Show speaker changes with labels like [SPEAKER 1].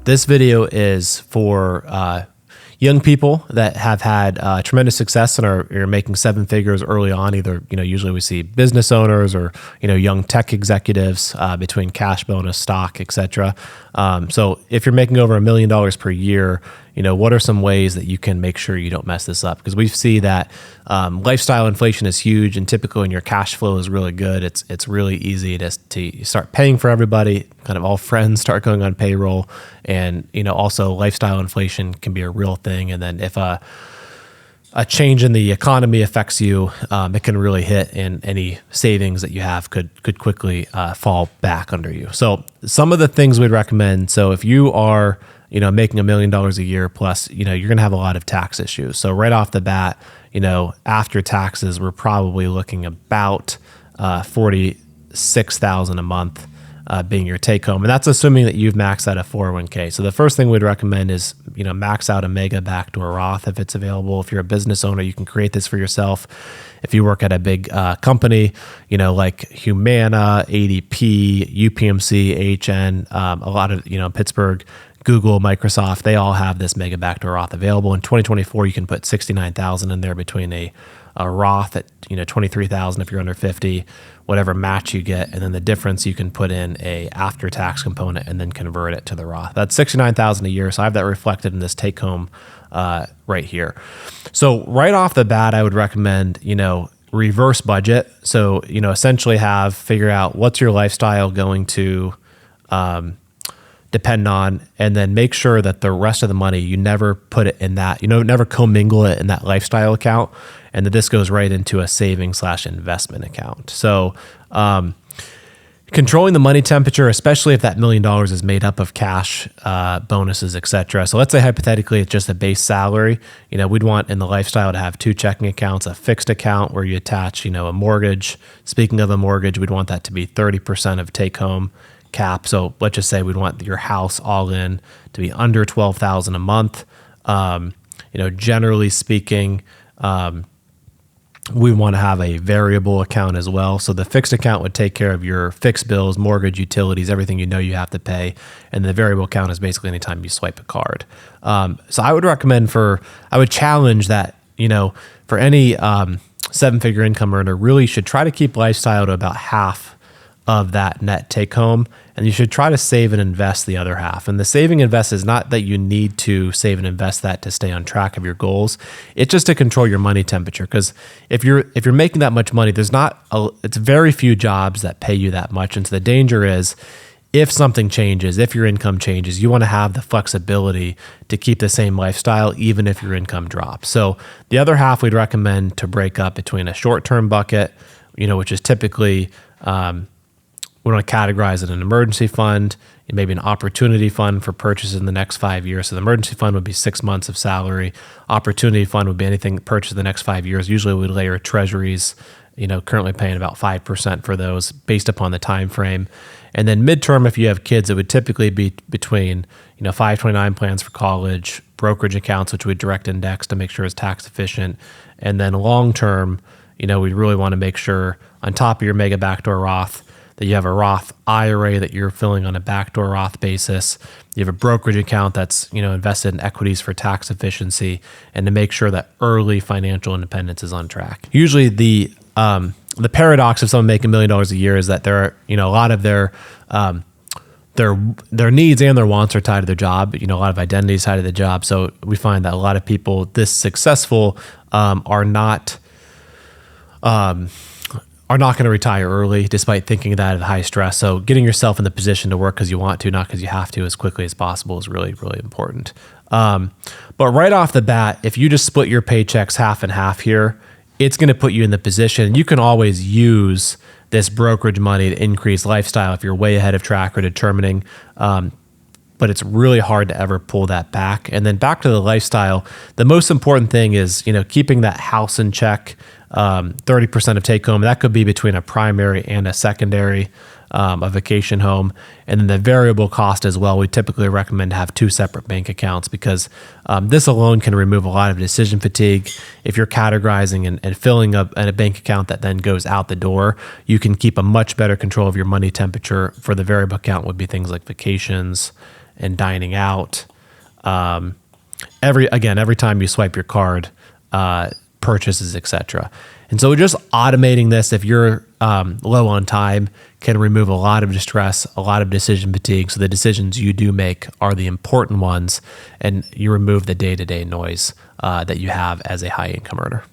[SPEAKER 1] This video is for young people that have had tremendous success and are making seven figures early on. Either, usually we see business owners or, young tech executives between cash bonus, stock, etc. So if you're making over $1 million per year, what are some ways that you can make sure you don't mess this up? Because we see that lifestyle inflation is huge, and typically when your cash flow is really good, it's really easy to start paying for everybody. Kind of all friends start going on payroll, and also lifestyle inflation can be a real thing. And then if a change in the economy affects you, it can really hit, and any savings that you have could quickly fall back under you. So some of the things we'd recommend. So if you are making $1 million a year plus, you're going to have a lot of tax issues. So right off the bat, after taxes, we're probably looking about $46,000 a month being your take home. And that's assuming that you've maxed out a 401k. So the first thing we'd recommend is, max out a Mega Backdoor Roth if it's available. If you're a business owner, you can create this for yourself. If you work at a big company, like Humana, ADP, UPMC, HN, a lot of, Pittsburgh, Google, Microsoft, they all have this Mega Backdoor Roth available. In 2024, you can put $69,000 in there between a Roth at $23,000 if you're under 50, whatever match you get, and then the difference you can put in a after-tax component and then convert it to the Roth. That's $69,000 a year. So I have that reflected in this take-home right here. So right off the bat, I would recommend reverse budget. So essentially figure out what's your lifestyle going to depend on, and then make sure that the rest of the money, you never put it in that, never commingle it in that lifestyle account, and that this goes right into a saving/investment account. So controlling the money temperature, especially if that $1 million is made up of cash, bonuses, etc. So let's say hypothetically it's just a base salary. We'd want in the lifestyle to have two checking accounts, a fixed account where you attach, a mortgage. Speaking of a mortgage, we'd want that to be 30% of take home cap. So let's just say we'd want your house all in to be under $12,000 a month. Generally speaking, we want to have a variable account as well. So the fixed account would take care of your fixed bills, mortgage, utilities, everything you have to pay. And the variable account is basically anytime you swipe a card. So I would recommend I would challenge that, for any seven-figure income earner, really should try to keep lifestyle to about half of that net take home, and you should try to save and invest the other half. And the saving and invest is not that you need to save and invest that to stay on track of your goals. It's just to control your money temperature. Because if you're making that much money, it's very few jobs that pay you that much. And so the danger is, if something changes, if your income changes, you want to have the flexibility to keep the same lifestyle, even if your income drops. So the other half we'd recommend to break up between a short-term bucket, which is typically, we want to categorize it an emergency fund, and maybe an opportunity fund for purchases in the next 5 years. So the emergency fund would be 6 months of salary. Opportunity fund would be anything purchased in the next 5 years. Usually we layer treasuries, currently paying about 5% for those based upon the time frame. And then midterm, if you have kids, it would typically be between 529 plans for college, brokerage accounts, which we direct index to make sure it's tax efficient. And then long term, we really want to make sure on top of your Mega Backdoor Roth that you have a Roth IRA that you're filling on a backdoor Roth basis. You have a brokerage account that's invested in equities for tax efficiency, and to make sure that early financial independence is on track. Usually the paradox of someone making $1 million a year is that there are a lot of their needs and their wants are tied to their job. A lot of identity is tied to the job. So we find that a lot of people this successful are not going to retire early, despite thinking that at high stress. So getting yourself in the position to work because you want to, not because you have to, as quickly as possible is really, really important. But right off the bat, if you just split your paychecks half and half here, it's going to put you in the position. You can always use this brokerage money to increase lifestyle if you're way ahead of track or determining. But it's really hard to ever pull that back. And then back to the lifestyle, the most important thing is, keeping that house in check, 30% of take home. That could be between a primary and a secondary, a vacation home. And then the variable cost as well. We typically recommend to have two separate bank accounts because this alone can remove a lot of decision fatigue. If you're categorizing and filling up a bank account that then goes out the door, you can keep a much better control of your money temperature. For the variable account would be things like vacations and dining out. Every time you swipe your card, purchases, etc. And so just automating this, if you're low on time, can remove a lot of distress, a lot of decision fatigue. So the decisions you do make are the important ones, and you remove the day-to-day noise that you have as a high income earner.